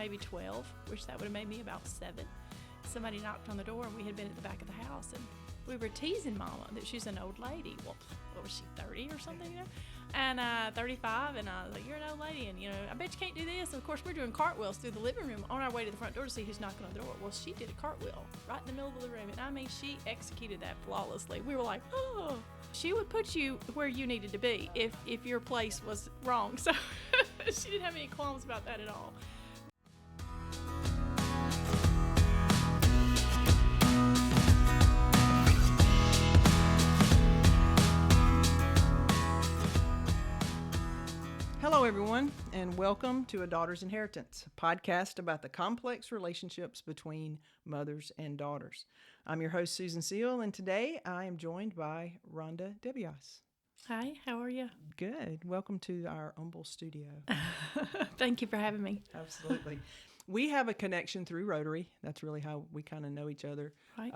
maybe 12, which that would have made me about 7. Somebody knocked on the door, and we had been at the back of the house, and we were teasing Mama that she's an old lady. Well, what was she, 30 or something, you know? And 35, and I was like, you're an old lady, and, you know, I bet you can't do this. And, of course, we're doing cartwheels through the living room on our way to the front door to see who's knocking on the door. Well, she did a cartwheel right in the middle of the room, and, I mean, she executed that flawlessly. We were like, oh. She would put you where you needed to be if your place was wrong. So she didn't have any qualms about that at all. Hello, everyone, and welcome to A Daughter's Inheritance, a podcast about the complex relationships between mothers and daughters. I'm your host, Susan Seal, and today I am joined by Rhonda DiBiase. Hi, how are you? Good. Welcome to our humble studio. Thank you for having me. Absolutely. We have a connection through Rotary. That's really how we kind of know each other. Right.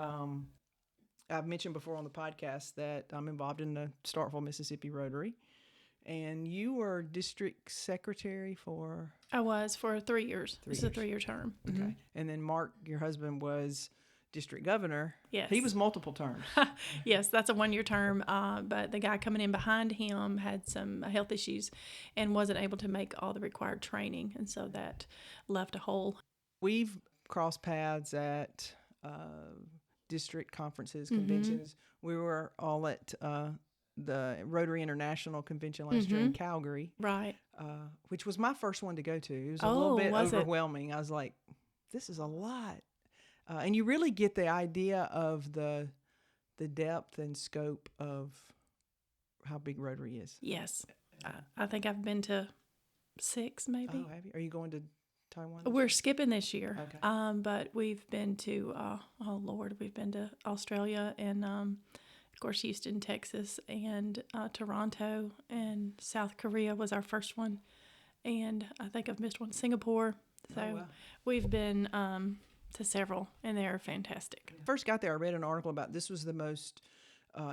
I've mentioned before on the podcast that I'm involved in the Starkville, Mississippi Rotary. And you were district secretary for? I was for 3 years. This is a 3-year term. Okay. Mm-hmm. And then Mark, your husband, was district governor. Yes. He was multiple terms. Yes, that's a 1-year term. But the guy coming in behind him had some health issues and wasn't able to make all the required training. And so that left a hole. We've crossed paths at district conferences, conventions. Mm-hmm. We were all at the Rotary International Convention last year in Calgary. Right. Which was my first one to go to. It was a little bit overwhelming. I was like, this is a lot. And you really get the idea of the depth and scope of how big Rotary is. Yes. I think I've been to 6 maybe. Oh, have you? Are you going to Taiwan? We're skipping this year. Okay. But we've been to, we've been to Australia and of course, Houston, Texas, and Toronto, and South Korea was our first one. And I think I've missed one, Singapore. So we've been to several, and they're fantastic. First got there, I read an article about this was the most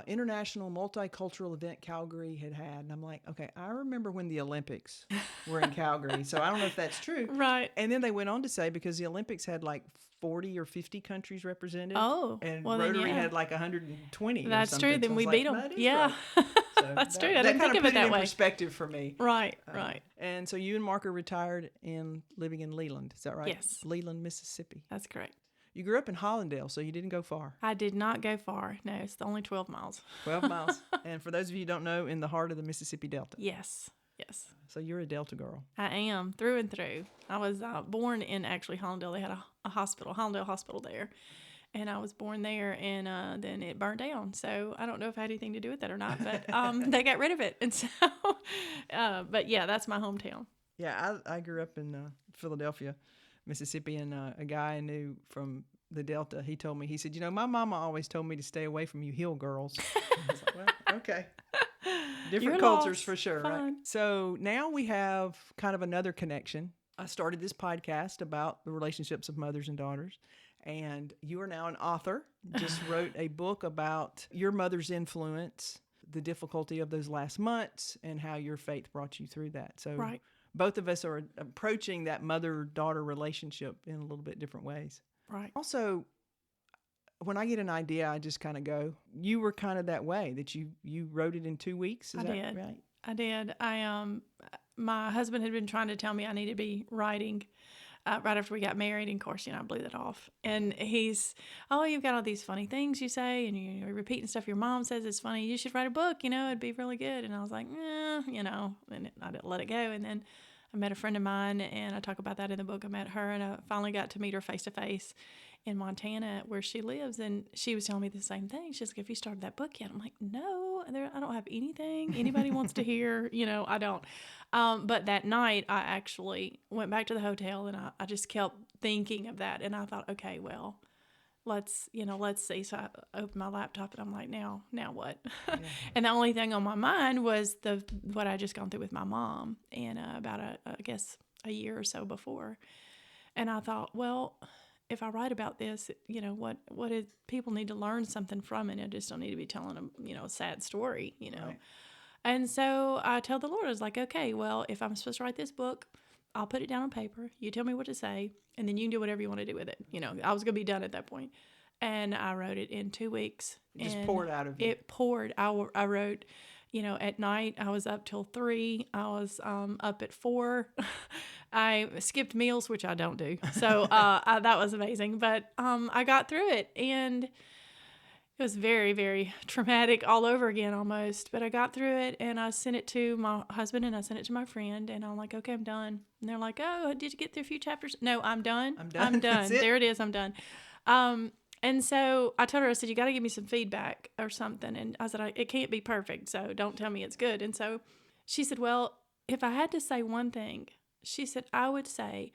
international multicultural event Calgary had. And I'm like, okay, I remember when the Olympics were in Calgary. So I don't know if that's true. Right. And then they went on to say, because the Olympics had like 40 or 50 countries represented. Oh, and Rotary had like 120. That's or something. true. Then so we beat them. Yeah. Right. So that's true. I didn't think of it that way. In perspective for me. Right. Right. And so you and Mark are retired and living in Leland. Is that right? Yes. Leland, Mississippi. That's correct. You grew up in Hollandale, so you didn't go far. I did not go far. No, it's only 12 miles. 12 miles. And for those of you who don't know, in the heart of the Mississippi Delta. Yes. Yes. So you're a Delta girl. I am, through and through. I was born in actually Hollandale. They had a hospital, Hollandale Hospital there. And I was born there, and then it burned down. So I don't know if it had anything to do with that or not, but they got rid of it. And so, but yeah, that's my hometown. Yeah, I grew up in Philadelphia, Mississippi, and a guy I knew from the Delta, he told me, he said, you know, my mama always told me to stay away from you hill girls. I was like, well, okay. Different cultures for sure, Fine. right? So now we have kind of another connection. I started this podcast about the relationships of mothers and daughters, and you are now an author. Just wrote a book about your mother's influence, the difficulty of those last months, and how your faith brought you through that. So right. Both of us are approaching that mother-daughter relationship in a little bit different ways. Right. Also, when I get an idea, I just kind of go. You were kind of that way, that you wrote it in 2 weeks? Is that right? I did. My husband had been trying to tell me I needed to be writing right after we got married. And of course, I blew that off. And he's, you've got all these funny things you say, and you're repeating stuff your mom says it's funny. You should write a book, it'd be really good. And I was like, and I didn't let it go. And then I met a friend of mine, and I talk about that in the book. I met her, and I finally got to meet her face to face in Montana, where she lives, and she was telling me the same thing. She's like, "Have you started that book yet?" I'm like, "No, I don't have anything anybody wants to hear. I don't." But that night, I actually went back to the hotel, and I just kept thinking of that, and I thought, okay, well, let's see. So I opened my laptop, and I'm like, now what? Yeah. And the only thing on my mind was what I just gone through with my mom, and about a year or so before, and I thought, well, if I write about this, what is, people need to learn something from it. I just don't need to be telling them, a sad story, Right. And so I tell the Lord, I was like, okay, well, if I'm supposed to write this book, I'll put it down on paper. You tell me what to say, and then you can do whatever you want to do with it. I was going to be done at that point. And I wrote it in 2 weeks. It just poured out of you. It poured. I wrote, at night. I was up till 3. I was up at 4. I skipped meals, which I don't do. So that was amazing. But I got through it, and it was very, very traumatic all over again almost. But I got through it, and I sent it to my husband, and I sent it to my friend, and I'm like, okay, I'm done. And they're like, oh, did you get through a few chapters? No, I'm done. I'm done. I'm done. That's it. There it is. I'm done. And so I told her, I said, you got to give me some feedback or something. And I said, it can't be perfect, so don't tell me it's good. And so she said, well, if I had to say one thing, she said, I would say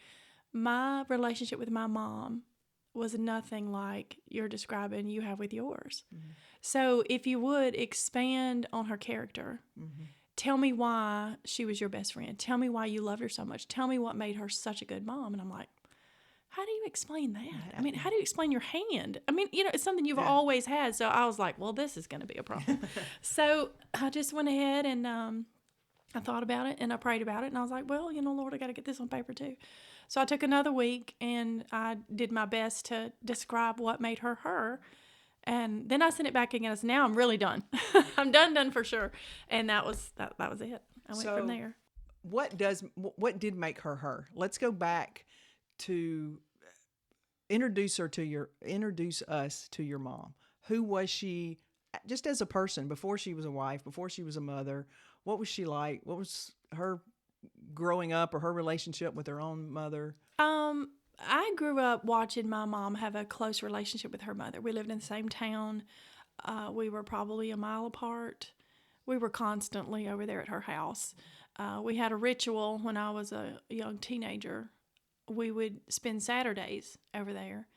my relationship with my mom was nothing like you're describing you have with yours. Mm-hmm. So if you would expand on her character, mm-hmm. Tell me why she was your best friend. Tell me why you loved her so much. Tell me what made her such a good mom. And I'm like, how do you explain that? I mean, how do you explain your hand? I mean, it's something you've always had. So I was like, well, this is going to be a problem. So I just went ahead and I thought about it and I prayed about it. And I was like, well, Lord, I got to get this on paper too. So I took another week and I did my best to describe what made her her. And then I sent it back again. I said, now I'm really done. I'm done for sure. And that was it. I went from there. What did make her her? Let's go back to introduce us to your mom. Who was she just as a person before she was a wife, before she was a mother? What was she like? What was her growing up or her relationship with her own mother? I grew up watching my mom have a close relationship with her mother. We lived in the same town. We were probably a mile apart. We were constantly over there at her house. We had a ritual when I was a young teenager. We would spend Saturdays over there,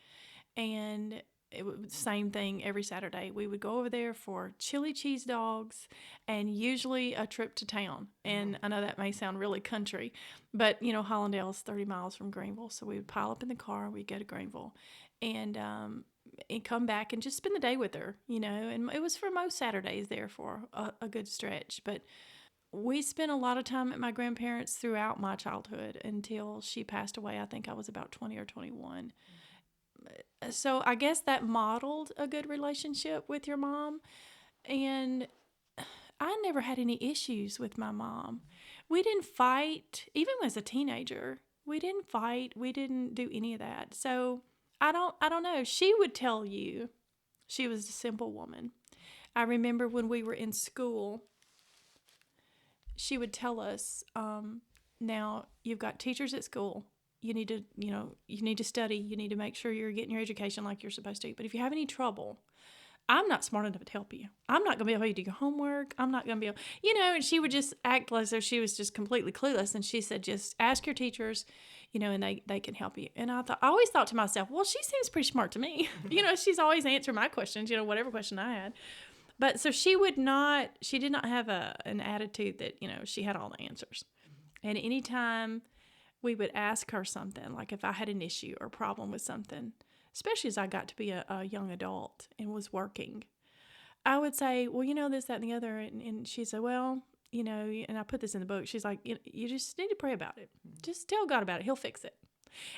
and it was the same thing every Saturday. We would go over there for chili cheese dogs and usually a trip to town. And I know that may sound really country, but Hollandale's 30 miles from Greenville. So we would pile up in the car, we'd go to Greenville and come back and just spend the day with her, and it was for most Saturdays there for a good stretch. But we spent a lot of time at my grandparents' throughout my childhood until she passed away. I think I was about 20 or 21. So I guess that modeled a good relationship with your mom. And I never had any issues with my mom. We didn't fight, even as a teenager. We didn't fight. We didn't do any of that. So I don't know. She would tell you she was a simple woman. I remember when we were in school, she would tell us, now you've got teachers at school. You need to study. You need to make sure you're getting your education like you're supposed to. But if you have any trouble, I'm not smart enough to help you. I'm not going to be able to do your homework. I'm not going to be able, and she would just act as though she was just completely clueless. And she said, just ask your teachers, and they can help you. And I always thought to myself, well, she seems pretty smart to me. She's always answered my questions, whatever question I had. But so she did not have an attitude that, she had all the answers. And anytime we would ask her something, like if I had an issue or problem with something, especially as I got to be a young adult and was working, I would say, well, this, that, and the other. And she said, well, and I put this in the book. She's like, you just need to pray about it. Just tell God about it. He'll fix it.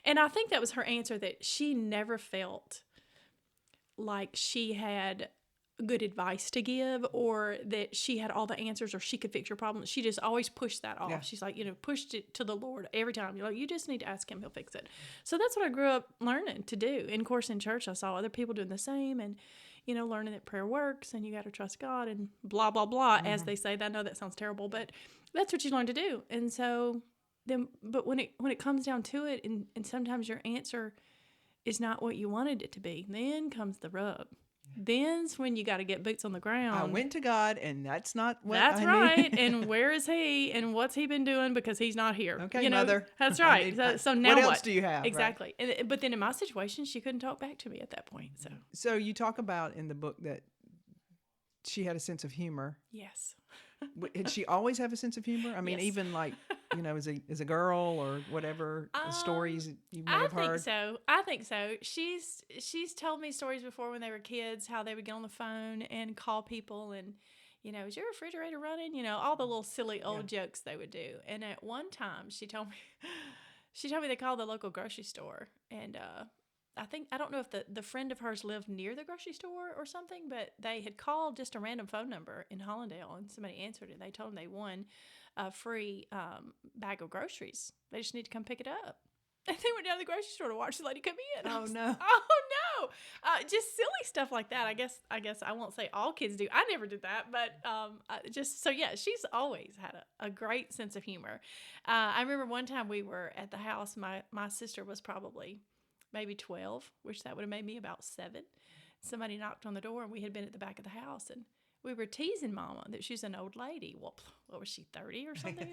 And I think that was her answer, that she never felt like she had good advice to give or that she had all the answers or she could fix your problem. She just always pushed that off. Yeah. She's like, pushed it to the Lord every time. You're like, you just need to ask him, he'll fix it. So that's what I grew up learning to do. And of course in church I saw other people doing the same and, learning that prayer works and you got to trust God and blah, blah, blah, as they say. I know that sounds terrible, but that's what you learn to do. And so then, but when it comes down to it and sometimes your answer is not what you wanted it to be, then comes the rub. Then's when you got to get boots on the ground. I went to God, and that's not what That's I right. need. And where is he? And what's he been doing? Because he's not here. Okay, Mother. That's right. So now what else do you have? Exactly. Right? But then in my situation, she couldn't talk back to me at that point. So you talk about in the book that she had a sense of humor. Yes. Did she always have a sense of humor? I mean, yes. Even like, as a girl or whatever stories you may have heard. I think so. She's told me stories before when they were kids, how they would get on the phone and call people and, is your refrigerator running? All the little silly old jokes they would do. And at one time she told me, they called the local grocery store. And I don't know if the friend of hers lived near the grocery store or something, but they had called just a random phone number in Hollandale, and somebody answered it. They told them they won a free bag of groceries. They just need to come pick it up. And they went down to the grocery store to watch the lady come in. Oh, no. Oh, no. Just silly stuff like that. I guess I won't say all kids do. I never did that. But she's always had a great sense of humor. I remember one time we were at the house. My sister was probably maybe 12, which that would have made me about 7. Somebody knocked on the door, and we had been at the back of the house, and we were teasing Mama that she's an old lady. Well, what was she, 30 or something?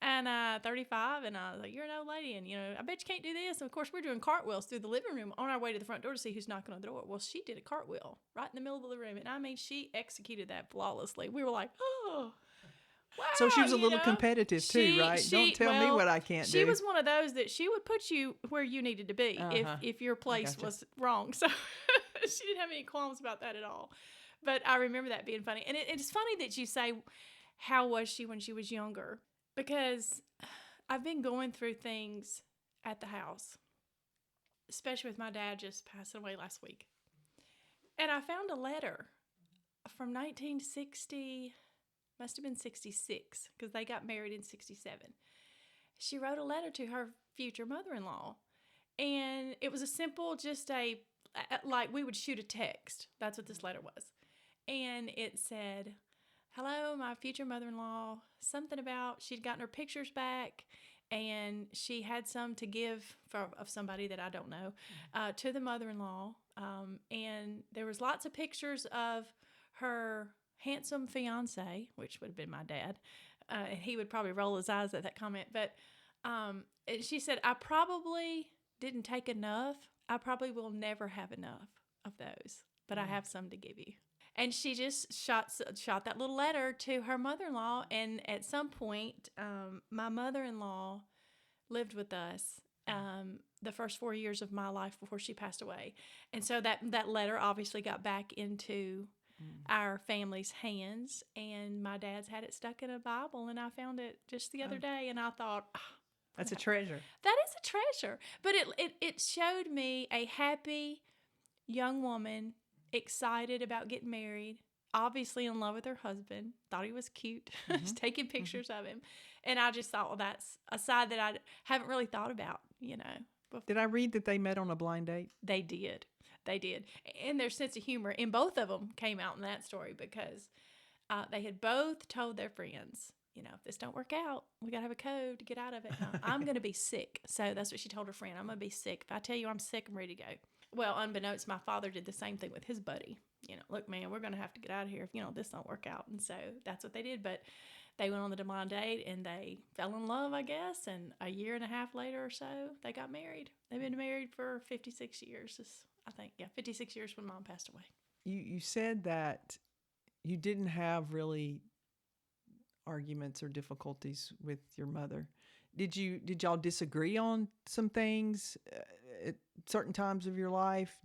And 35, and I was like, you're an old lady, and I bet you can't do this. And of course, we're doing cartwheels through the living room on our way to the front door to see who's knocking on the door. Well, she did a cartwheel right in the middle of the living room, and I mean, she executed that flawlessly. We were like, oh, wow. So she was a little competitive too, right? Don't tell me what I can't do. She was one of those that she would put you where you needed to be if your place was wrong. So she didn't have any qualms about that at all. But I remember that being funny. And it's funny that you say, how was she when she was younger? Because I've been going through things at the house, especially with my dad just passing away last week. And I found a letter from 1960, must have been 66, because they got married in 67. She wrote a letter to her future mother-in-law. And it was a simple, just like we would shoot a text. That's what this letter was. And it said, hello, my future mother-in-law, something about she'd gotten her pictures back, and she had some to give of somebody that I don't know to the mother-in-law. And there was lots of pictures of her handsome fiance, which would have been my dad. And he would probably roll his eyes at that comment. But and she said, I probably didn't take enough. I probably will never have enough of those, but I have some to give you. And she just shot that little letter to her mother-in-law. And at some point, my mother-in-law lived with us the first 4 years of my life before she passed away. And so that letter obviously got back into our family's hands. And my dad's had it stuck in a Bible. And I found it just the other day. And I thought, that's a treasure. That is a treasure. But it showed me a happy young woman, excited about getting married, obviously in love with her husband, thought he was cute, taking pictures of him. And I just thought, well, that's a side that I haven't really thought about, before. Did I read that they met on a blind date? They did. And their sense of humor in both of them came out in that story, because they had both told their friends, if this don't work out, we got to have a code to get out of it. I'm going to be sick. So that's what she told her friend. I'm going to be sick. If I tell you I'm sick, I'm ready to go. Well, unbeknownst, my father did the same thing with his buddy. Look, man, we're going to have to get out of here if, this don't work out. And so that's what they did. But they went on the blind date, and they fell in love, I guess. And a year and a half later or so, they got married. They've been married for 56 years, I think. Yeah, 56 years when Mom passed away. You said that you didn't have really arguments or difficulties with your mother. Did y'all disagree on some things at certain times of your life?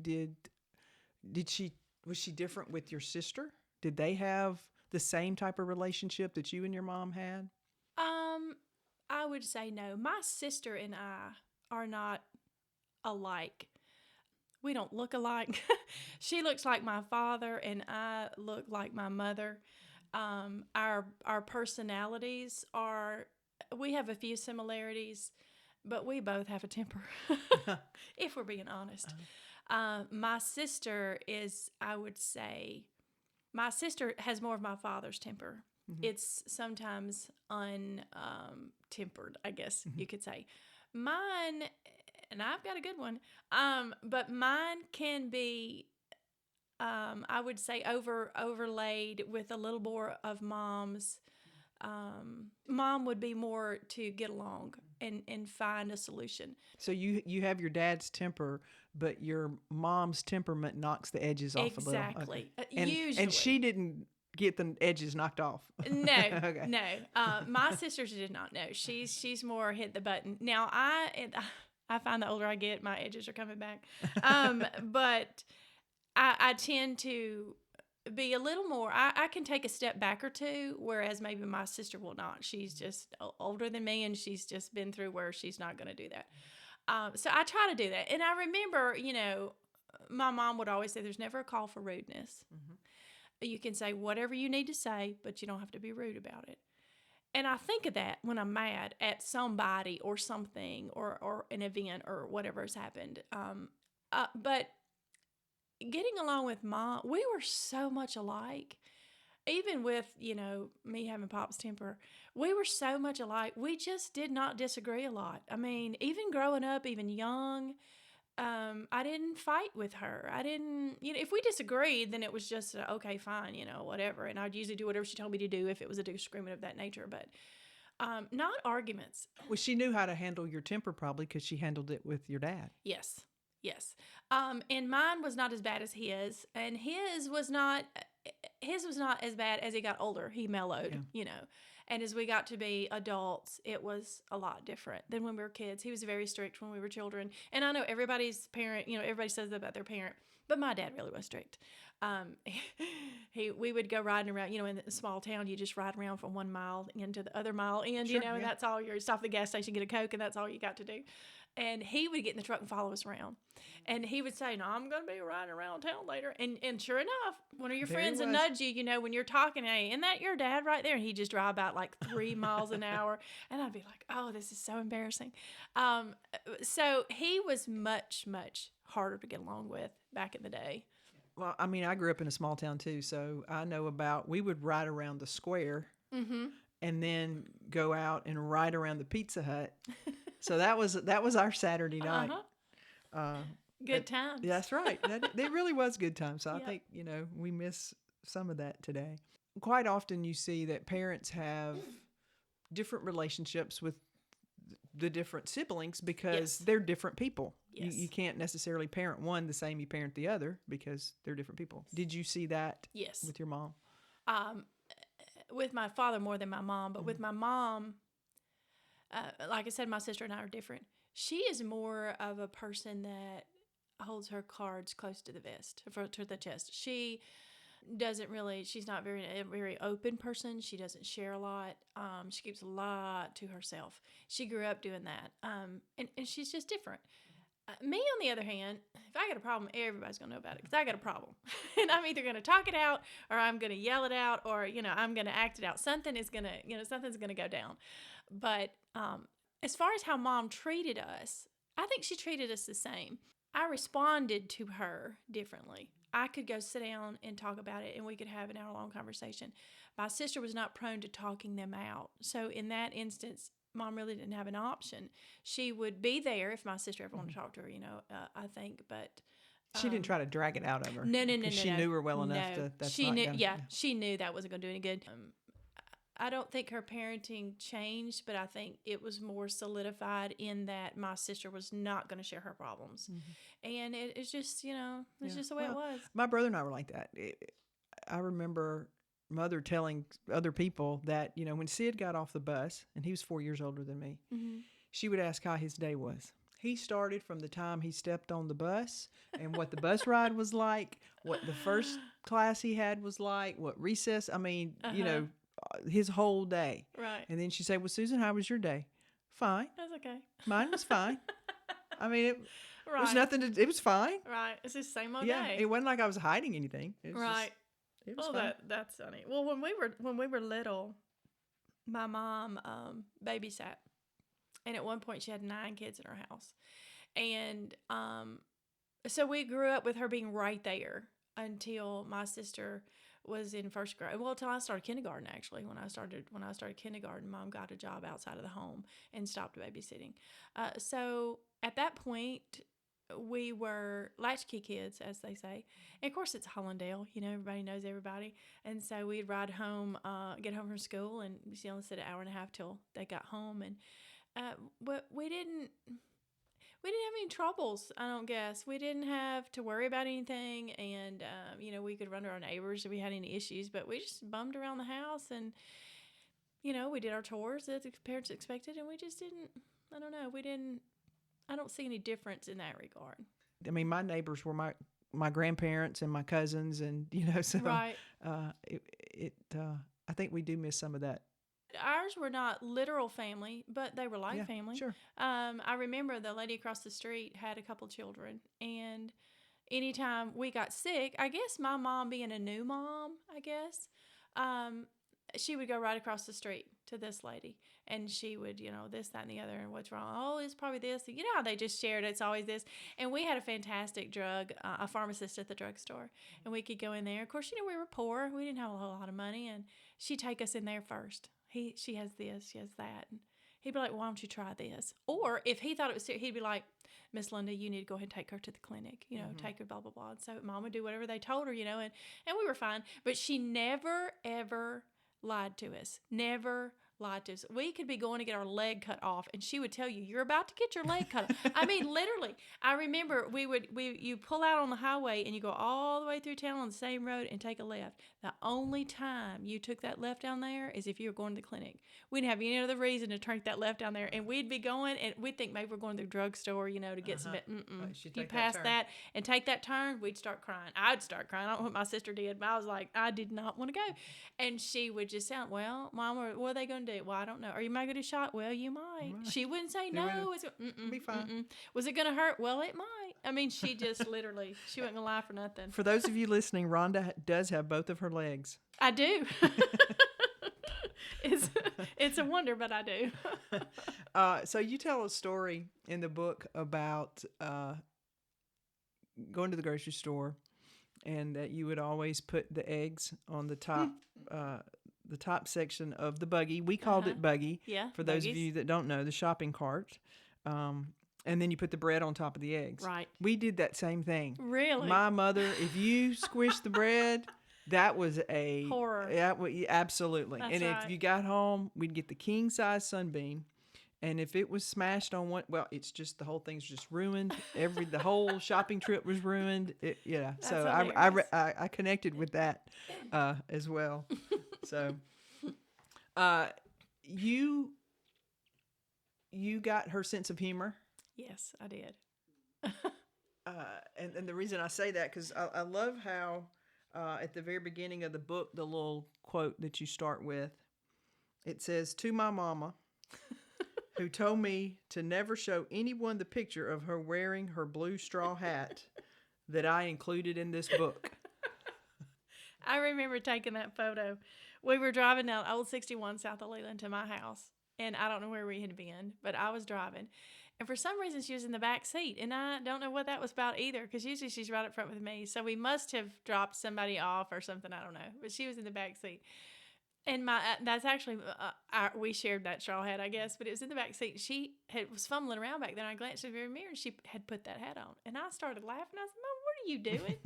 Was she different with your sister? Did they have the same type of relationship that you and your mom had? I would say no. My sister and I are not alike. We don't look alike. She looks like my father, and I look like my mother. Our personalities we have a few similarities, but we both have a temper, if we're being honest. My sister has more of my father's temper. Mm-hmm. It's sometimes untempered, I guess you could say. Mine, and I've got a good one, but mine can be, I would say, overlaid with a little more of Mom's. Mom would be more to get along and find a solution. So you have your dad's temper, but your mom's temperament knocks the edges off a little. Exactly. Okay. Usually. And she didn't get the edges knocked off. No, okay. No. My sisters did not know. She's more hit the button. Now I find the older I get, my edges are coming back. But I tend to be a little more, I can take a step back or two, whereas maybe my sister will not. She's just older than me, and she's just been through where she's not going to do that. So I try to do that. And I remember, my mom would always say there's never a call for rudeness. You can say whatever you need to say, but you don't have to be rude about it. And I think of that when I'm mad at somebody or something or an event or whatever has happened. But getting along with Mom, we were so much alike. Even with, me having Pop's temper, we were so much alike. We just did not disagree a lot. I mean, even growing up, even young, I didn't fight with her. I didn't, if we disagreed, then it was just, okay, fine, whatever. And I'd usually do whatever she told me to do if it was a disagreement of that nature, but not arguments. Well, she knew how to handle your temper probably because she handled it with your dad. Yes. And mine was not as bad as his, and his was not as bad as he got older. He mellowed, and as we got to be adults, it was a lot different than when we were kids. He was very strict when we were children. And I know everybody's parent, everybody says that about their parent, but my dad really was strict. We would go riding around, in a small town, you just ride around from 1 mile into the other mile end, Sure, and that's all. You stop at the gas station, get a Coke, and that's all you got to do. And he would get in the truck and follow us around. And he would say, no, I'm going to be riding around town later. And sure enough, one of your friends would nudge you, when you're talking, hey, isn't that your dad right there? And he'd just drive about like 3 miles an hour. And I'd be like, oh, this is so embarrassing. So he was much, much harder to get along with back in the day. Well, I mean, I grew up in a small town too, so I know we would ride around the square and then go out and ride around the Pizza Hut. So that was our Saturday night. Good times. That's right. It really was good times. So I think, we miss some of that today. Quite often you see that parents have different relationships with the different siblings because they're different people. Yes. You can't necessarily parent one the same you parent the other because they're different people. Did you see that with your mom? With my father more than my mom, but with my mom, like I said, my sister and I are different. She is more of a person that holds her cards close to the to the chest. She doesn't really, she's not a very open person. She doesn't share a lot. She keeps a lot to herself. She grew up doing that. And she's just different. Me, on the other hand, if I got a problem, everybody's going to know about it because I got a problem. And I'm either going to talk it out or I'm going to yell it out or, I'm going to act it out. Something's going to go down. But as far as how Mom treated us, I think she treated us the same. I responded to her differently. I could go sit down and talk about it, and we could have an hour-long conversation. My sister was not prone to talking them out. So in that instance, Mom really didn't have an option. She would be there if my sister ever wanted to talk to her, I think. But she didn't try to drag it out of her. No. She knew her well enough to. She knew. She knew that wasn't going to do any good. I don't think her parenting changed, but I think it was more solidified in that my sister was not going to share her problems. And it's just, it's just the way it was. My brother and I were like that. I remember Mother telling other people that, when Sid got off the bus, and he was 4 years older than me, she would ask how his day was. He started from the time he stepped on the bus and what the bus ride was like, what the first class he had was like, what recess, his whole day. Right. And then she'd say, well, Susan, how was your day? Fine. That's okay. Mine was fine. I mean, it right. was nothing it was fine. Right. It's the same old day. Yeah. It wasn't like I was hiding anything. Right. It was fine. That's funny. Well, when we were little, my mom babysat. And at one point she had 9 kids in her house. And so we grew up with her being right there until my sister was in first grade. Well, until I started kindergarten, actually. When I started kindergarten, Mom got a job outside of the home and stopped babysitting. So at that point, we were latchkey kids, as they say. And of course, it's Hollandale. Everybody knows everybody. And so we'd ride home, get home from school, and she only said an hour and a half till they got home. And but we didn't have any troubles, I don't guess. We didn't have to worry about anything, and, we could run to our neighbors if we had any issues, but we just bummed around the house, and, we did our chores that the parents expected, and we just didn't, I don't see any difference in that regard. I mean, my neighbors were my my grandparents and my cousins, and so Right. I think we do miss some of that. Ours were not literal family, but they were like Yeah, family. sure. I remember the lady across the street had a couple children, and anytime we got sick, I guess my mom being a new mom, um, she would go right across the street to this lady, and she would, this, that, and the other, and what's wrong? Oh, it's probably this. You know how they just shared, it's always this. And we had a fantastic a pharmacist at the drugstore, and we could go in there. Of course, we were poor. We didn't have a whole lot of money, and she'd take us in there first. She has this, she has that. And he'd be like, why don't you try this? Or if he thought it was serious, he'd be like, Miss Linda, you need to go ahead and take her to the clinic, take her, blah, blah, blah. And so mom would do whatever they told her, and we were fine. But she never, ever lied to us. Never lied to us. We could be going to get our leg cut off, and she would tell you, you're about to get your leg cut off. I mean, literally. I remember you pull out on the highway, and you go all the way through town on the same road and take a left. The only time you took that left down there is if you were going to the clinic. We didn't have any other reason to take that left down there, and we'd be going, and we'd think maybe we're going to the drugstore, to get some. You pass that and take that turn, we'd start crying. I'd start crying. I don't know what my sister did, but I was like, I did not want to go. And she would just sound, well, Mom, what are they going to do? Well, I don't know. Are you might get a shot? Well, you might. She wouldn't say no. It's be fine. Was it going to hurt? Well, it might. I mean, she just literally, she wasn't going to lie for nothing. For those of you listening, Rhonda does have both of her legs. I do. It's a wonder, but I do. So you tell a story in the book about going to the grocery store, and that you would always put the eggs on the top the top section of the buggy. We called it buggy. Yeah. For those of you that don't know, the shopping cart. And then you put the bread on top of the eggs. Right. We did that same thing. Really? My mother, if you squished the bread, that was a horror. Absolutely. That's and right. if you got home, we'd get the king size Sunbeam. And if it was smashed on one, well, it's just the whole thing's just ruined. The whole shopping trip was ruined. That's so hilarious. I connected with that as well. So, you got her sense of humor. Yes, I did. And the reason I say that, because I love how at the very beginning of the book, the little quote that you start with, it says, "To my mama, who told me to never show anyone the picture of her wearing her blue straw hat that I included in this book." I remember taking that photo. We were driving down Old 61 south of Leland to my house, and I don't know where we had been, but I was driving. And for some reason, she was in the back seat, and I don't know what that was about either, because usually she's right up front with me. So we must have dropped somebody off or something, I don't know. But she was in the back seat. And that's actually, we shared that straw hat, I guess, but it was in the back seat. She was fumbling around back then. I glanced in the rear mirror, and she had put that hat on. And I started laughing. I said, "Mom, what are you doing?"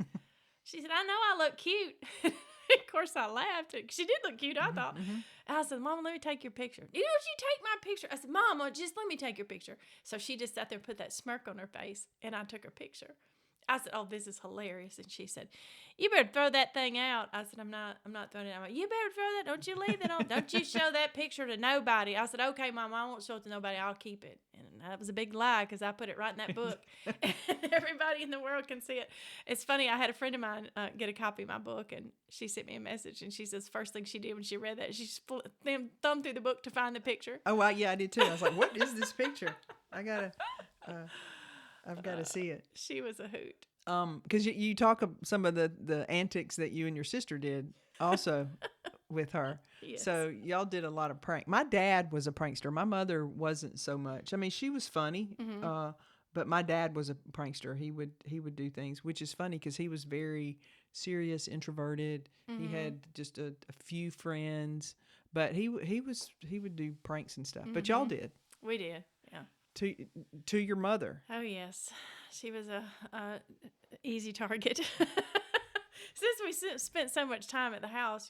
She said, "I know I look cute." Of course, I laughed. She did look cute, I thought. Mm-hmm. I said, "Mama, let me take your picture." "You take my picture." I said, "Mama, just let me take your picture." So she just sat there and put that smirk on her face, and I took her picture. I said, "Oh, this is hilarious." And she said, "You better throw that thing out." I said, I'm not throwing it out. "You better throw that. Don't you leave it on. Don't you show that picture to nobody." I said, "Okay, Mom, I won't show it to nobody. I'll keep it." And that was a big lie, because I put it right in that book. And everybody in the world can see it. It's funny. I had a friend of mine get a copy of my book, and she sent me a message, and she says first thing she did when she read that, she thumbed through the book to find the picture. Oh, well, yeah, I did too. I was like, "What is this picture? I've got to see it." She was a hoot. Because you talk of some of the antics that you and your sister did also with her. Yes. So y'all did a lot of prank. My dad was a prankster. My mother wasn't so much. I mean, she was funny, but my dad was a prankster. He would do things, which is funny because he was very serious, introverted. He had just a few friends, but he would do pranks and stuff. But y'all did. We did, yeah. To your mother. Oh, yes. She was a easy target. Since we spent so much time at the house,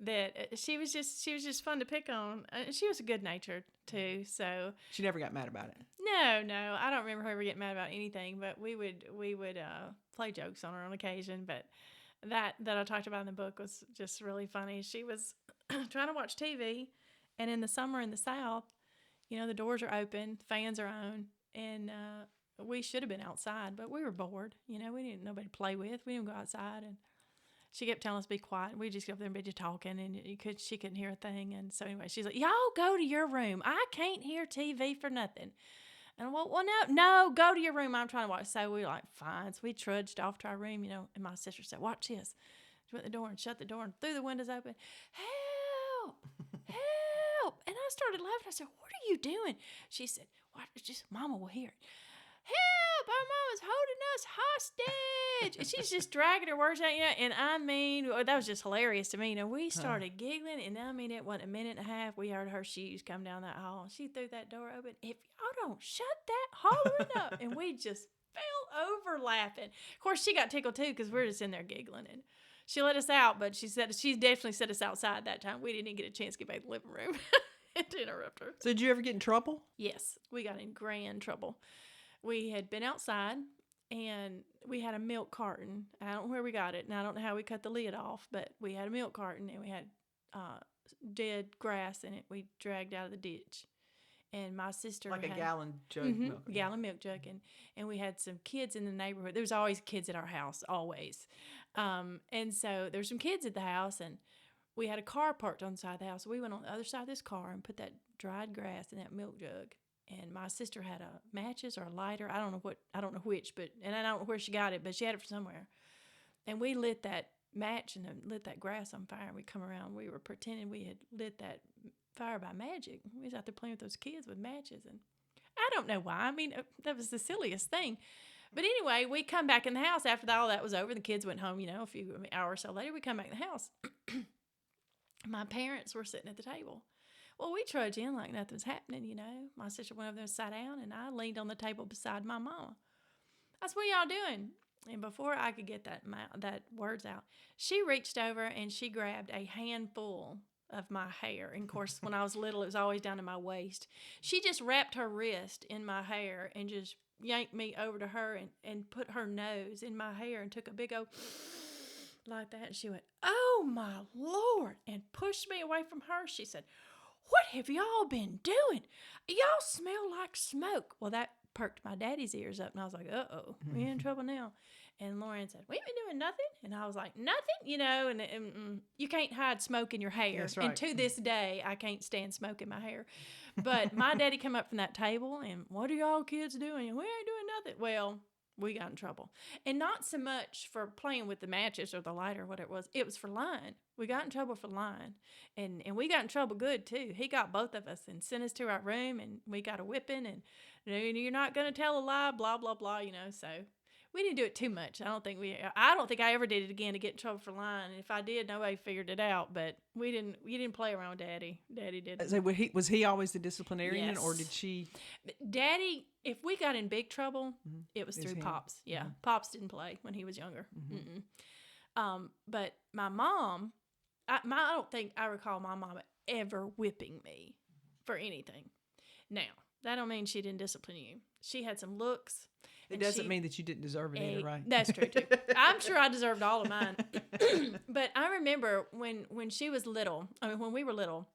that she was just fun to pick on. She was good natured too, so She never got mad about it. no, I don't remember her ever getting mad about anything. But we would play jokes on her on occasion. But that I talked about in the book was just really funny. She was trying to watch TV, and in the summer in the South, the doors are open, fans are on, and we should have been outside, but we were bored. We didn't nobody to play with. We didn't go outside, and she kept telling us to be quiet. We just go up there and be just talking, and she couldn't hear a thing. And so anyway, she's like, "Y'all go to your room. I can't hear TV for nothing." And well, no, go to your room. I'm trying to watch. So we were like, fine. So we trudged off to our room, and my sister said, "Watch this." She went to the door and shut the door and threw the windows open. Help! Help! And I started laughing. I said, "What are you doing?" She said, "What? Just Mama will hear it. Help! Our mama's holding us hostage." And she's just dragging her words out, and I mean, that was just hilarious to me. We started giggling, and I mean, it wasn't a minute and a half. We heard her shoes come down that hall. She threw that door open. "If y'all don't shut that hollering up," and we just fell over laughing. Of course, she got tickled too because we're just in there giggling, and she let us out, but she definitely set us outside that time. We didn't even get a chance to get back to the living room to interrupt her. So did you ever get in trouble? Yes, we got in grand trouble. We had been outside, and we had a milk carton. I don't know where we got it, and I don't know how we cut the lid off, but we had a milk carton, and we had dead grass in it. We dragged out of the ditch. And my sister Like a had, gallon jug milk. gallon milk jug, and we had some kids in the neighborhood. There was always kids at our house, always. And so there's some kids at the house, and we had a car parked on the side of the house. So we went on the other side of this car and put that dried grass in that milk jug. And my sister had a matches or a lighter. I don't know which, and I don't know where she got it, but she had it from somewhere. And we lit that match and lit that grass on fire. And we come around. We were pretending we had lit that fire by magic. We was out there playing with those kids with matches, and I don't know why. I mean, that was the silliest thing. But anyway, we come back in the house after all that was over. The kids went home, a few hours or so later. We come back in the house. My parents were sitting at the table. Well, we trudged in like nothing was happening, My sister went over there and sat down, and I leaned on the table beside my mama. I said, "What y'all doing?" And before I could get that words out, she reached over and she grabbed a handful of my hair. And of course, when I was little, it was always down to my waist. She just wrapped her wrist in my hair and just yanked me over to her and put her nose in my hair and took a big old like that. And she went, "Oh my Lord," and pushed me away from her. She said, "What have y'all been doing? Y'all smell like smoke." Well, that perked my daddy's ears up, and I was like, "Uh-oh, we're in trouble now." And Lauren said, "We ain't been doing nothing." And I was like, "Nothing?" And you can't hide smoke in your hair. That's right. And to this day, I can't stand smoke in my hair. But my daddy come up from that table, and "What are y'all kids doing?" And "We ain't doing nothing." Well, we got in trouble. And not so much for playing with the matches or the lighter or whatever it was. It was for lying. We got in trouble for lying. And we got in trouble good, too. He got both of us and sent us to our room, and we got a whipping, and "You're not going to tell a lie, blah, blah, blah," So we didn't do it too much. I don't think I ever did it again to get in trouble for lying. And if I did, nobody figured it out. But we didn't play around with Daddy. Daddy did. So was he always the disciplinarian, Yes. or did she? Daddy, if we got in big trouble, it was through him. Pops. Yeah, Pops didn't play when he was younger. But my mom, I don't think I recall my mom ever whipping me for anything. Now, that don't mean she didn't discipline you. She had some looks. It doesn't mean that you didn't deserve it either, right? That's true, too. I'm sure I deserved all of mine. But I remember when she was little, when we were little,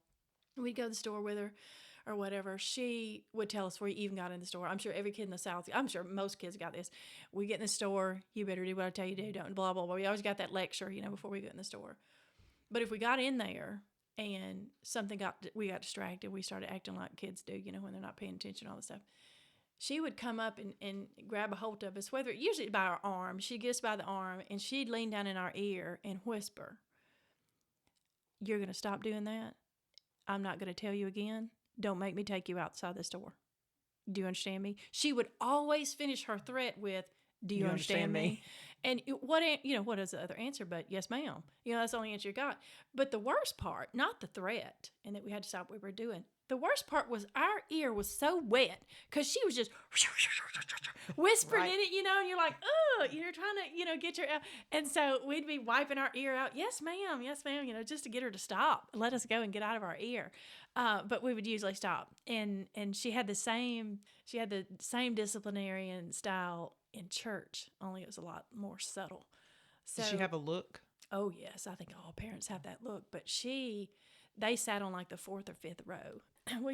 we'd go to the store with her or whatever. She would tell us where you even got in the store. I'm sure every kid in the South, I'm sure most kids got this. We get in the store, you better do what I tell you to do, don't blah, blah, blah. We always got that lecture, before we go in the store. But if we got in there and we got distracted, we started acting like kids do, when they're not paying attention and all this stuff. She would come up and grab a hold of us, usually by our arm. She'd get us by the arm, and she'd lean down in our ear and whisper, "You're going to stop doing that? I'm not going to tell you again. Don't make me take you outside the store. Do you understand me?" She would always finish her threat with, "Do you understand me?" And what is the other answer but "Yes, ma'am"? That's the only answer you got. But the worst part, not the threat and that we had to stop what we were doing. The worst part was our ear was so wet because she was just whispering in it, and you're like, "Oh," you're trying to, get your, and so we'd be wiping our ear out. "Yes, ma'am. Yes, ma'am," just to get her to stop, let us go and get out of our ear. But we would usually stop. And she had the same disciplinarian style in church, only it was a lot more subtle. So, did she have a look? Oh, yes. I think all parents have that look. But they sat on like the 4th or 5th row. Well,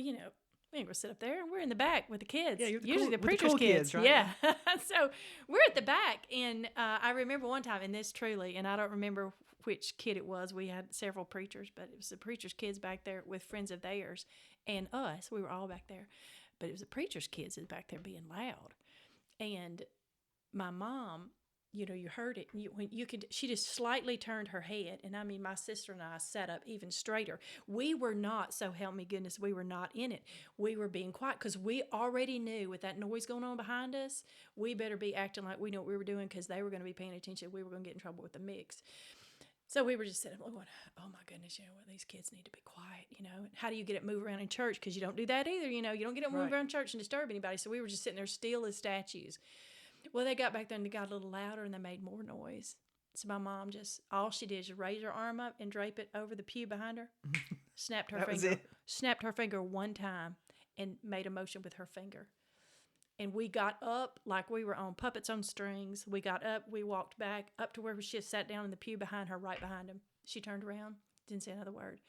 We ain't gonna sit up there. We're in the back with the kids. Yeah, you're the Usually cool- the with the preacher's cool kids. kids, right? Yeah. So we're at the back, and I remember one time, and this truly, and I don't remember which kid it was. We had several preachers, but it was the preacher's kids back there with friends of theirs and us. We were all back there, but it was the preacher's kids that was back there being loud, and my mom, you heard it. She just slightly turned her head. And I mean, my sister and I sat up even straighter. We were not, so help me goodness, we were not in it. We were being quiet because we already knew with that noise going on behind us, we better be acting like we knew what we were doing because they were going to be paying attention. We were going to get in trouble with the mix. So we were just sitting there going, oh my goodness, these kids need to be quiet, How do you get it move around in church? Because you don't do that either, you don't get it move around church and disturb anybody. So we were just sitting there still as statues. Well, they got back there and they got a little louder and they made more noise. So my mom all she did is raise her arm up and drape it over the pew behind her, snapped her finger one time and made a motion with her finger. And we got up like we were on puppets on strings. We got up, we walked back up to where she sat down in the pew behind her, right behind him. She turned around, didn't say another word.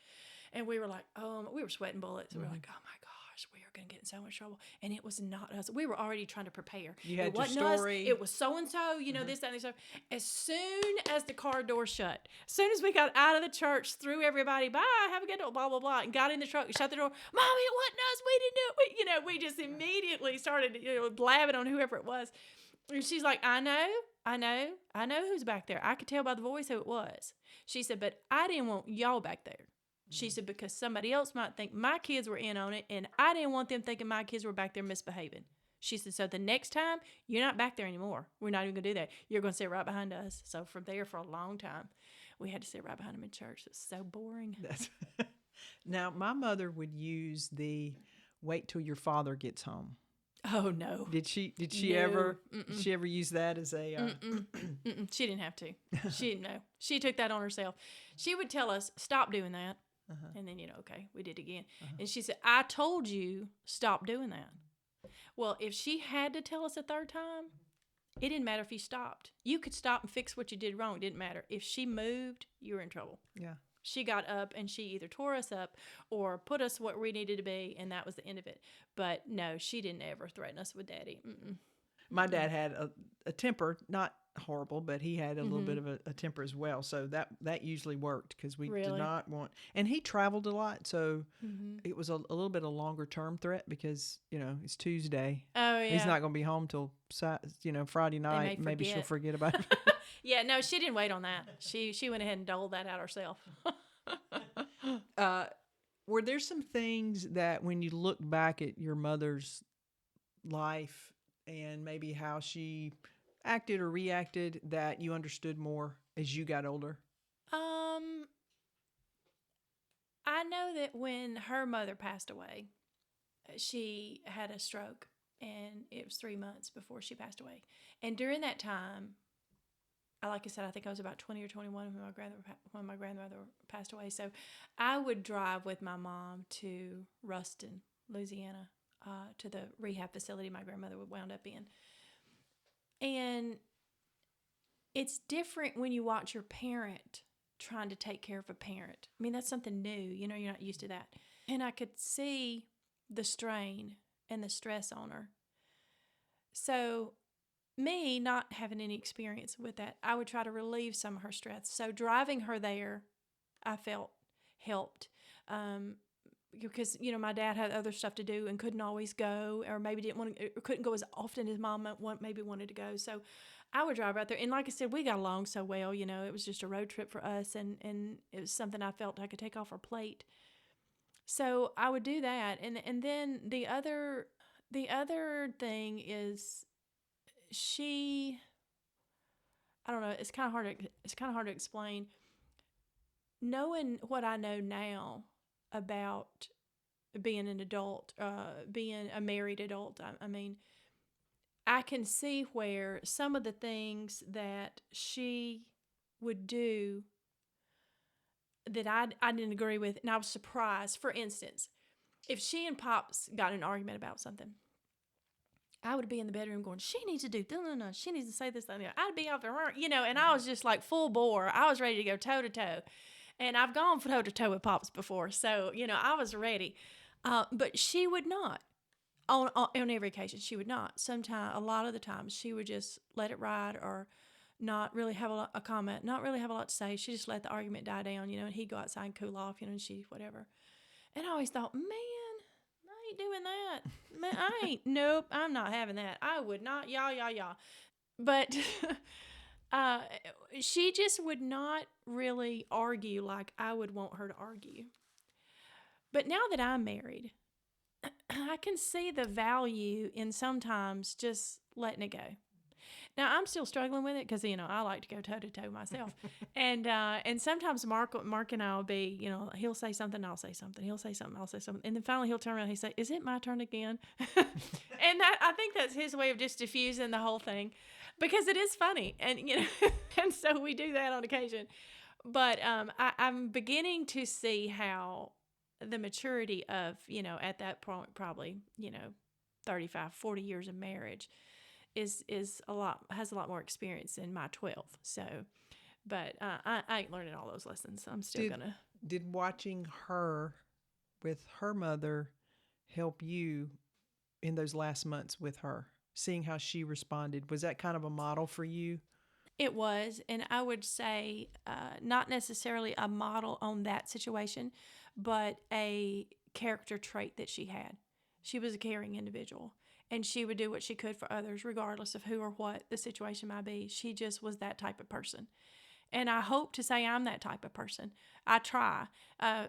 And we were like, we were sweating bullets. We were like, oh my gosh, we are going to get in so much trouble. And it was not us. We were already trying to prepare. You had it your wasn't story. Us. It was so-and-so, this, that, and this. As soon as the car door shut, as soon as we got out of the church, threw everybody, bye, have a good day, blah, blah, blah, and got in the truck, shut the door, Mommy, it wasn't us. We didn't do it. We just immediately started, blabbing on whoever it was. And she's like, I know who's back there. I could tell by the voice who it was. She said, but I didn't want y'all back there. She said, because somebody else might think my kids were in on it, and I didn't want them thinking my kids were back there misbehaving. She said, so the next time, you're not back there anymore. We're not even going to do that. You're going to sit right behind us. So from there, for a long time, we had to sit right behind them in church. It's so boring. Now, my mother would use the wait till your father gets home. Oh, no. Did she No. ever did she ever use that as a She didn't have to. She didn't know. She took that on herself. She would tell us, stop doing that. And then, okay, we did it again. And she said, I told you, stop doing that. Well, if she had to tell us a third time, it didn't matter if you stopped. You could stop and fix what you did wrong. It didn't matter. If she moved, you were in trouble. Yeah. She got up and she either tore us up or put us where we needed to be, and that was the end of it. But no, she didn't ever threaten us with Daddy. My dad had a temper, not horrible, but he had a little bit of a temper as well. So that usually worked because we did not want. And he traveled a lot, so it was a little bit of a longer term threat because it's Tuesday. Oh yeah, he's not going to be home till Friday night. Maybe she'll forget about it. Yeah, no, she didn't wait on that. She went ahead and doled that out herself. Were there some things that when you look back at your mother's life and maybe how she acted or reacted that you understood more as you got older? I know that when her mother passed away, she had a stroke, and it was 3 months before she passed away. And during that time, like I said, I think I was about 20 or 21 when my grandmother passed away. So I would drive with my mom to Ruston, Louisiana, to the rehab facility my grandmother would wound up in. And it's different when you watch your parent trying to take care of a parent. I mean, that's something new. You're not used to that. And I could see the strain and the stress on her. So me not having any experience with that, I would try to relieve some of her stress. So driving her there, I felt helped. Because my dad had other stuff to do and couldn't always go, or maybe couldn't go as often as Mom maybe wanted to go. So I would drive out there, and like I said, we got along so well. It was just a road trip for us, and it was something I felt I could take off her plate. So I would do that, and then the other thing is she. I don't know. It's kind of hard to explain. Knowing what I know now about being an adult, being a married adult. I mean, I can see where some of the things that she would do that I didn't agree with, and I was surprised. For instance, if she and Pops got in an argument about something, I would be in the bedroom going, she needs to do, no, she needs to say this, that, and I'd be out there, and I was just like full bore. I was ready to go toe to toe. And I've gone toe to toe with Pops before, so, I was ready. But she would not. On every occasion, she would not. Sometimes, a lot of the times, she would just let it ride or not really have a comment, not really have a lot to say. She just let the argument die down, and he'd go outside and cool off, and she, whatever. And I always thought, man, I ain't doing that. Man, I ain't, nope, I'm not having that. I would not, y'all. But she just would not really argue like I would want her to argue. But now that I'm married, I can see the value in sometimes just letting it go. Now I'm still struggling with it because I like to go toe to toe myself, and sometimes Mark and I will be he'll say something, I'll say something, he'll say something, I'll say something, and then finally he'll turn around and he say, "Is it my turn again?" And I think that's his way of just diffusing the whole thing, because it is funny, and and so we do that on occasion. But I'm beginning to see how the maturity of, at that point, probably, 35, 40 years of marriage is has a lot more experience than my 12. So, but I ain't learning all those lessons. So I'm still gonna. Did watching her with her mother help you in those last months with her? Seeing how she responded, was that kind of a model for you? It was, and I would say not necessarily a model on that situation, but a character trait that she had. She was a caring individual, and she would do what she could for others, regardless of who or what the situation might be. She just was that type of person. And I hope to say I'm that type of person. I try.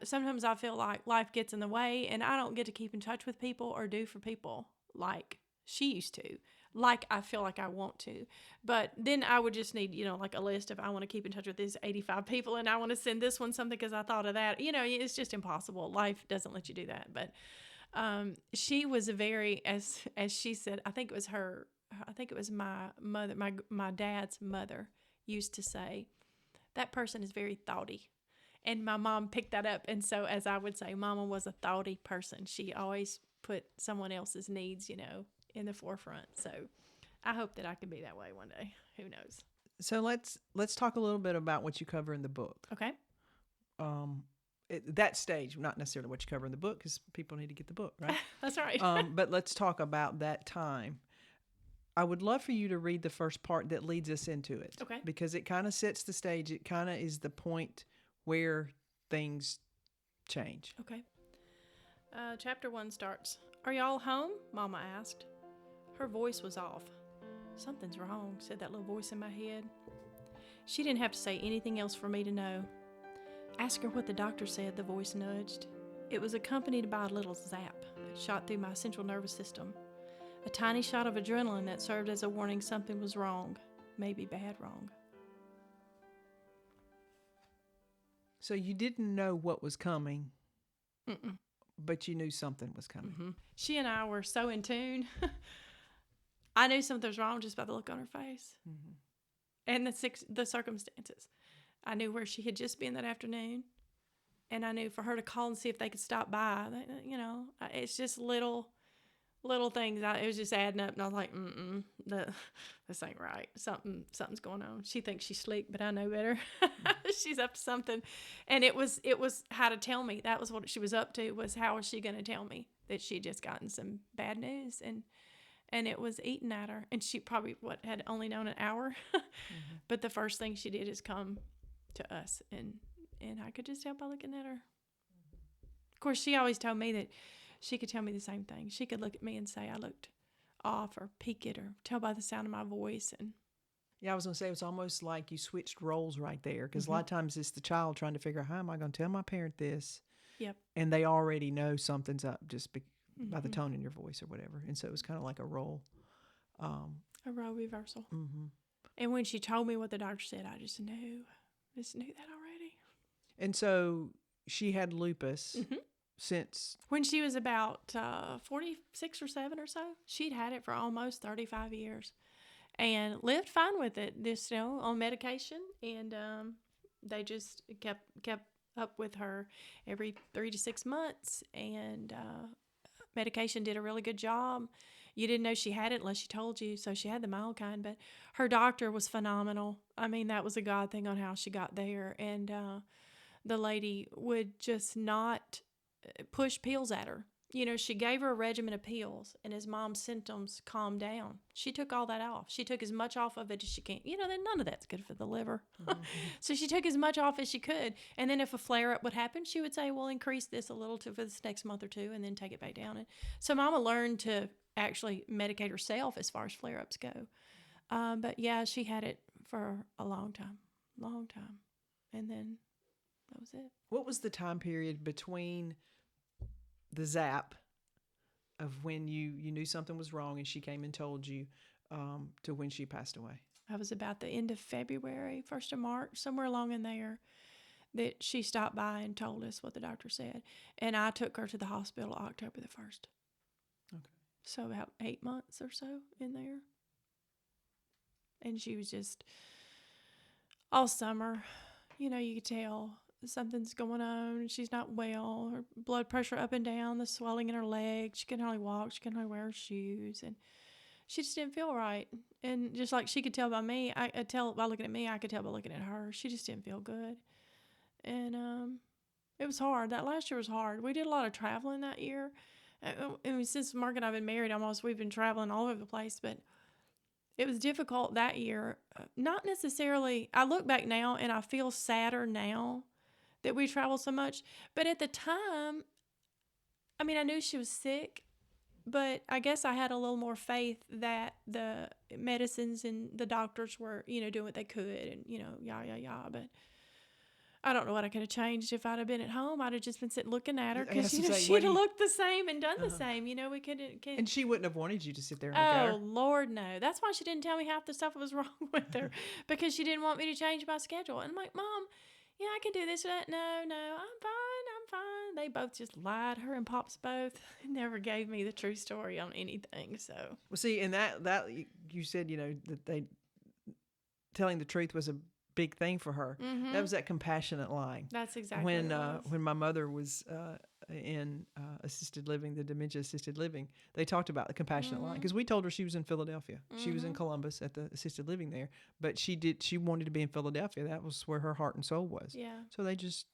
Sometimes I feel like life gets in the way, and I don't get to keep in touch with people or do for people like she used to, like I feel like I want to. But then I would just need, like a list of, I want to keep in touch with these 85 people, and I want to send this one something because I thought of that. It's just impossible. Life doesn't let you do that. But she was a very, as she said, I think it was my mother, my dad's mother used to say, that person is very thoughty. And my mom picked that up. And so, as I would say, Mama was a thoughty person. She always put someone else's needs, in the forefront. So I hope that I can be that way one day. Who knows? So let's talk a little bit about what you cover in the book. Okay. That stage, not necessarily what you cover in the book, because people need to get the book, right? That's right. But let's talk about that time. I would love for you to read the first part that leads us into it. Okay. Because it kind of sets the stage. It kind of is the point where things change. Okay. Chapter 1 starts. "Are y'all home?" Mama asked. Her voice was off. "Something's wrong," said that little voice in my head. She didn't have to say anything else for me to know. "Ask her what the doctor said," the voice nudged. It was accompanied by a little zap that shot through my central nervous system. A tiny shot of adrenaline that served as a warning something was wrong, maybe bad wrong. So you didn't know what was coming, Mm-mm. but you knew something was coming. Mm-hmm. She and I were so in tune. I knew something was wrong just by the look on her face and the circumstances. I knew where she had just been that afternoon, and I knew for her to call and see if they could stop by. It's just little things. It was just adding up, and I was like, this ain't right. Something's going on. She thinks she's slick, but I know better. She's up to something. And it was how to tell me. That was what she was up to, was how was she going to tell me that she'd just gotten some bad news, and it was eating at her. And she probably, had only known an hour. But the first thing she did is come to us, and I could just tell by looking at her. Of course, she always told me that she could tell me the same thing. She could look at me and say I looked off or peaked or tell by the sound of my voice. And yeah, I was going to say, it's almost like you switched roles right there, because a lot of times it's the child trying to figure out, how am I going to tell my parent this? Yep. And they already know something's up just by the tone in your voice or whatever. And so it was kind of like a role. A role reversal. And when she told me what the doctor said, I just knew that already. And so she had lupus since... When she was about 46 or 7 or so. She'd had it for almost 35 years and lived fine with it, just, on medication. And they just kept up with her every 3 to 6 months. And medication did a really good job. You didn't know she had it unless she told you, so she had the mild kind. But her doctor was phenomenal. I mean, that was a God thing on how she got there. And the lady would just not push pills at her. She gave her a regimen of pills, and his mom's symptoms calmed down. She took all that off. She took as much off of it as she can. Then none of that's good for the liver. Mm-hmm. So she took as much off as she could. And then if a flare-up would happen, she would say, well, increase this a little for this next month or two, and then take it back down. And so Mama learned to actually medicate herself as far as flare-ups go. But yeah, she had it for a long time. And then that was it. What was the time period between the zap of when you knew something was wrong and she came and told you to when she passed away? I was about the end of February, 1st of March, somewhere along in there, that she stopped by and told us what the doctor said. And I took her to the hospital October the 1st. Okay. So about 8 months or so in there. And she was just, all summer, you could tell something's going on. She's not well. Her blood pressure up and down, the swelling in her legs. She couldn't hardly walk. She couldn't hardly wear her shoes. And she just didn't feel right. And just like she could tell by me, I could tell by looking at me, I could tell by looking at her. She just didn't feel good. And it was hard. That last year was hard. We did a lot of traveling that year. And since Mark and I have been married we've been traveling all over the place. But it was difficult that year. Not necessarily, I look back now and I feel sadder now that we traveled so much. But at the time, I knew she was sick, but I guess I had a little more faith that the medicines and the doctors were, doing what they could and, But I don't know what I could have changed if I'd have been at home. I'd have just been sitting looking at her because, she'd have looked the same and done the same. We couldn't. And she wouldn't have wanted you to sit there and look at her. Lord, no. That's why she didn't tell me half the stuff that was wrong with her because she didn't want me to change my schedule. And I'm like, Mom, I can do this or that. No, I'm fine. They both just lied. Her and Pops both never gave me the true story on anything. So, well, see, and that you said, that they telling the truth was a big thing for her. Mm-hmm. That was that compassionate lying. That's exactly when my mother was in assisted living, the dementia assisted living, they talked about the compassionate lying because we told her she was in Philadelphia. Mm-hmm. She was in Columbus at the assisted living there, but she wanted to be in Philadelphia. That was where her heart and soul was. Yeah. So they just,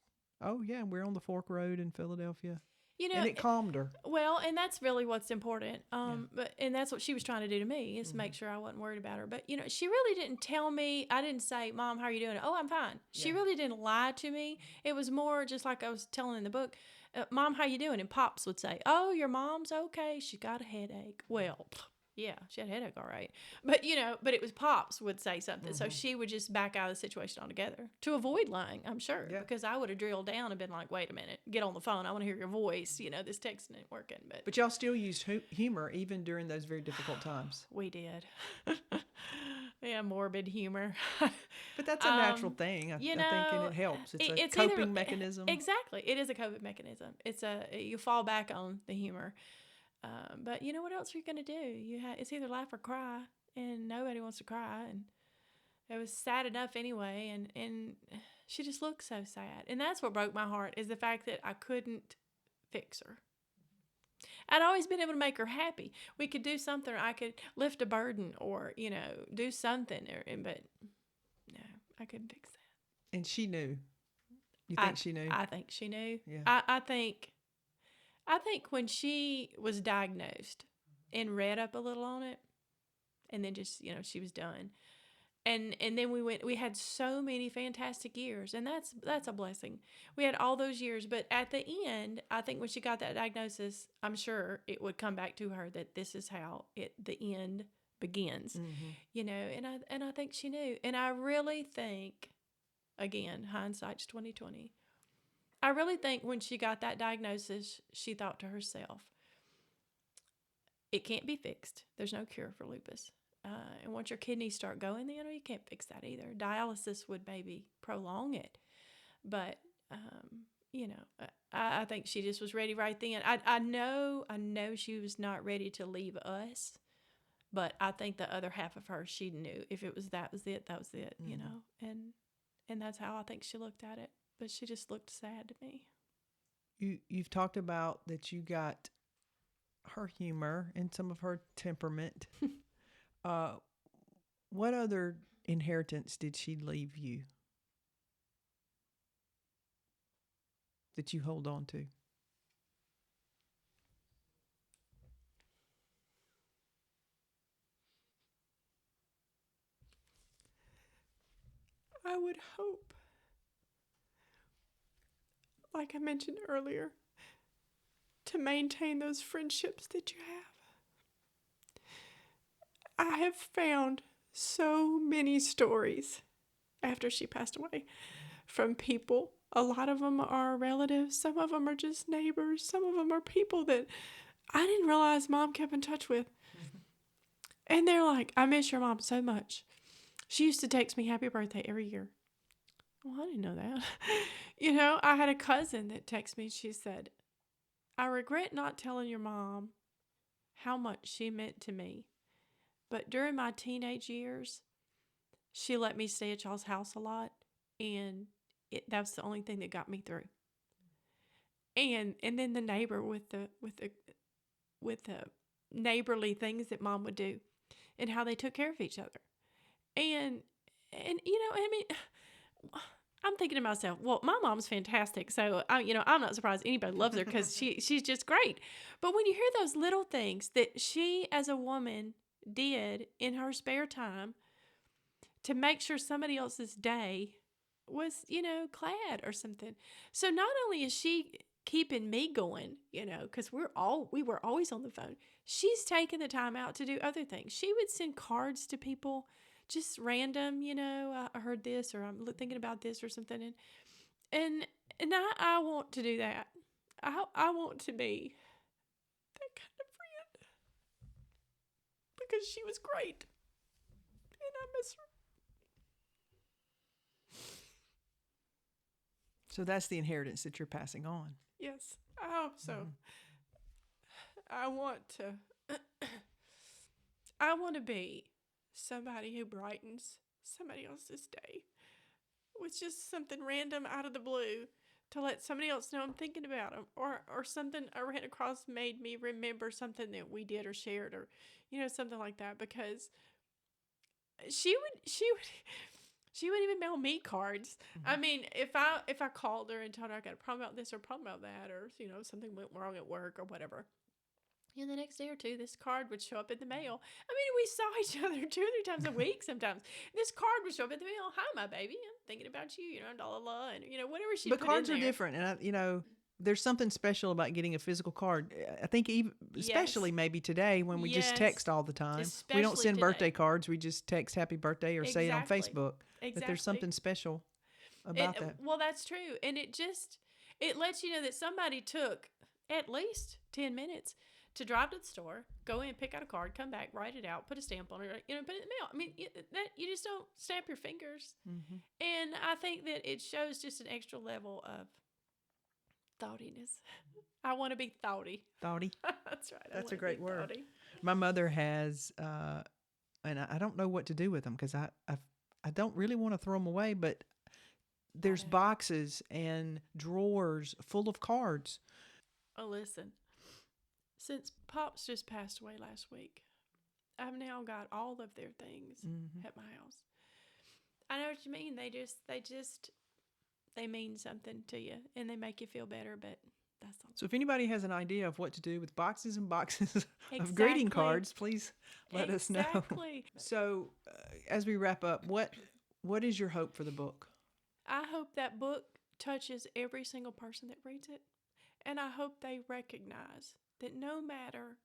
we're on the Fork Road in Philadelphia. And it calmed her. Well, and that's really what's important. And that's what she was trying to do to me is make sure I wasn't worried about her. But she really didn't tell me. I didn't say, Mom, how are you doing? Oh, I'm fine. She really didn't lie to me. It was more just like I was telling in the book, Mom, how you doing? And Pops would say, oh, your mom's okay. She got a headache. Well, yeah, she had a headache, all right. But, but it was Pops would say something. So she would just back out of the situation altogether to avoid lying, I'm sure. Yeah. Because I would have drilled down and been like, wait a minute, get on the phone. I want to hear your voice. This texting ain't working. But y'all still used humor even during those very difficult times. We did. Yeah, morbid humor. But that's a natural thing. I think, and it helps. It's a coping mechanism. Exactly. It is a coping mechanism. You fall back on the humor. But what else are you going to do? It's either laugh or cry, and nobody wants to cry. And it was sad enough anyway, and she just looked so sad. And that's what broke my heart is the fact that I couldn't fix her. I'd always been able to make her happy. We could do something, or I could lift a burden or, do something. But no, I couldn't fix that. And she knew. You think she knew? I think she knew. Yeah. I think when she was diagnosed and read up a little on it, and then just, she was done. And then we had so many fantastic years, and that's a blessing. We had all those years, but at the end, I think when she got that diagnosis, I'm sure it would come back to her that this is how the end begins, and I think she knew. And I really think, again, hindsight's 20/20. I really think when she got that diagnosis, she thought to herself, it can't be fixed. There's no cure for lupus. And once your kidneys start going, you can't fix that either. Dialysis would maybe prolong it. But, I think she just was ready right then. I know she was not ready to leave us. But I think the other half of her, she knew if it was that was it, And that's how I think she looked at it. But she just looked sad to me. You've talked about that you got her humor and some of her temperament. What other inheritance did she leave you that you hold on to? I would hope, like I mentioned earlier, to maintain those friendships that you have. I have found so many stories after she passed away from people. A lot of them are relatives. Some of them are just neighbors. Some of them are people that I didn't realize Mom kept in touch with. And they're like, I miss your mom so much. She used to text me happy birthday every year. Well, I didn't know that. I had a cousin that texted me. She said, I regret not telling your mom how much she meant to me. But during my teenage years, she let me stay at y'all's house a lot. And that's the only thing that got me through. And then the neighbor with the neighborly things that Mom would do and how they took care of each other. And I'm thinking to myself, well, my mom's fantastic. So, I'm not surprised anybody loves her because she's just great. But when you hear those little things that she as a woman did in her spare time to make sure somebody else's day was, glad or something. So not only is she keeping me going, because we were always on the phone, she's taking the time out to do other things. She would send cards to people, just random, I heard this, or I'm thinking about this or something. And I want to do that. I want to be that kind of friend because she was great and I miss her. So that's the inheritance that you're passing on. Yes, I hope so. I want to be somebody who brightens somebody else's day with just something random out of the blue to let somebody else know I'm thinking about them, or something I ran across made me remember something that we did or shared, or something like that, because she would even mail me cards. I mean, if I called her and told her I got a problem about this or problem about that, or something went wrong at work or whatever, the next day or two, this card would show up in the mail. I mean, we saw each other 2 or 3 times a week sometimes. This card would show up in the mail. Hi, my baby. I'm thinking about you, blah, blah, blah. And, whatever she put in there. But cards are different. And, there's something special about getting a physical card. I think especially maybe today when we just text all the time. Especially we don't send today. Birthday cards. We just text happy birthday or say it on Facebook. Exactly. But there's something special about that. Well, that's true. And it lets you know that somebody took at least 10 minutes to drive to the store, go in, pick out a card, come back, write it out, put a stamp on it, put it in the mail. I mean, that you just don't snap your fingers. Mm-hmm. And I think that it shows just an extra level of thoughtiness. I want to be thoughty. Thoughty? That's right. That's a great word. Thoughty. My mother has, and I don't know what to do with them because I don't really want to throw them away, but there's boxes and drawers full of cards. Oh, listen. Since Pops just passed away last week, I've now got all of their things at my house. I know what you mean. They mean something to you and they make you feel better, but that's all. So if anybody has an idea of what to do with boxes and boxes of greeting cards, please let us know. So as we wrap up, what is your hope for the book? I hope that book touches every single person that reads it. And I hope they recognize that no matter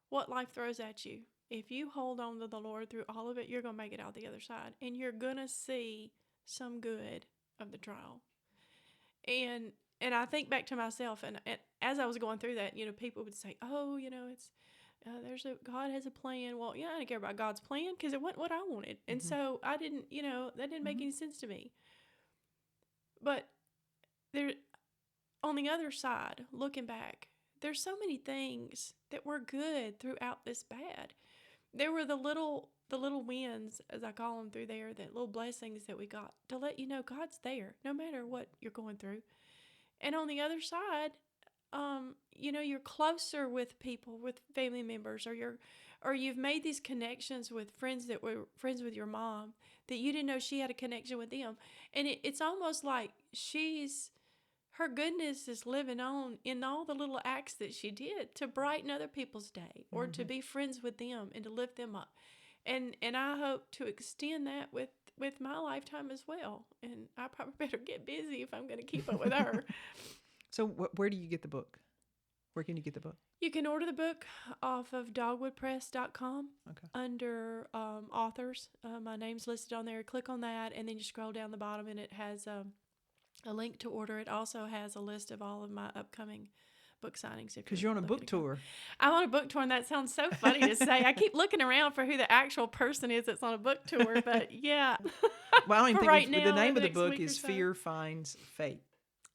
what life throws at you, if you hold on to the Lord through all of it, you're going to make it out the other side. And you're going to see some good of the trial. And I think back to myself, and as I was going through that, people would say, oh, it's God has a plan. Well, I didn't care about God's plan because it wasn't what I wanted. And so I didn't, that didn't make any sense to me. But there, on the other side, looking back, there's so many things that were good throughout this bad. There were the little wins, as I call them, through there, the little blessings that we got to let you know God's there no matter what you're going through. And on the other side, you're closer with people, with family members, or you've made these connections with friends that were friends with your mom that you didn't know she had a connection with them. And it's almost like her goodness is living on in all the little acts that she did to brighten other people's day or to be friends with them and to lift them up. And I hope to extend that with my lifetime as well. And I probably better get busy if I'm going to keep up with her. So where do you get the book? Where can you get the book? You can order the book off of dogwoodpress.com Okay. under authors. My name's listed on there. Click on that, and then you scroll down the bottom, and it has a link to order. It also has a list of all of my upcoming book signings. Because you're on a book tour. I'm on a book tour, and that sounds so funny to say. I keep looking around for who the actual person is that's on a book tour, but yeah. Well, I don't even For think the name of the book is so. Fear Finds Faith.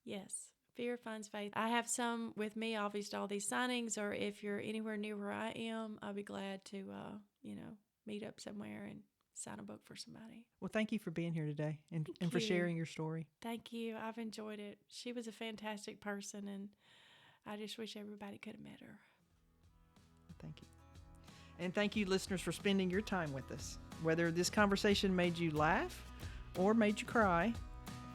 Yes. Fear Finds Faith. I have some with me, obviously, all these signings, or if you're anywhere near where I am, I'll be glad to, meet up somewhere and sign a book for somebody. Well, thank you for being here today and for sharing your story. Thank you. I've enjoyed it. She was a fantastic person, and I just wish everybody could have met her. Thank you. And thank you, listeners, for spending your time with us. Whether this conversation made you laugh or made you cry,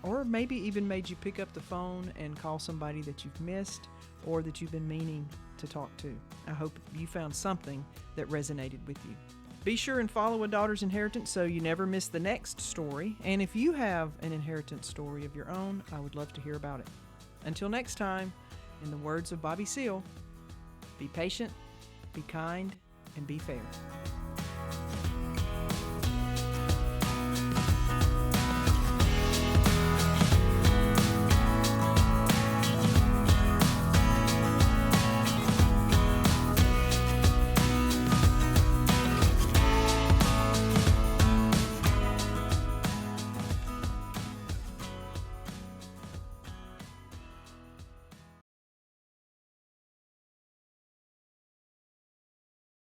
or maybe even made you pick up the phone and call somebody that you've missed or that you've been meaning to talk to. I hope you found something that resonated with you. Be sure and follow A Daughter's Inheritance so you never miss the next story. And if you have an inheritance story of your own, I would love to hear about it. Until next time, in the words of Bobby Seale, be patient, be kind, and be fair.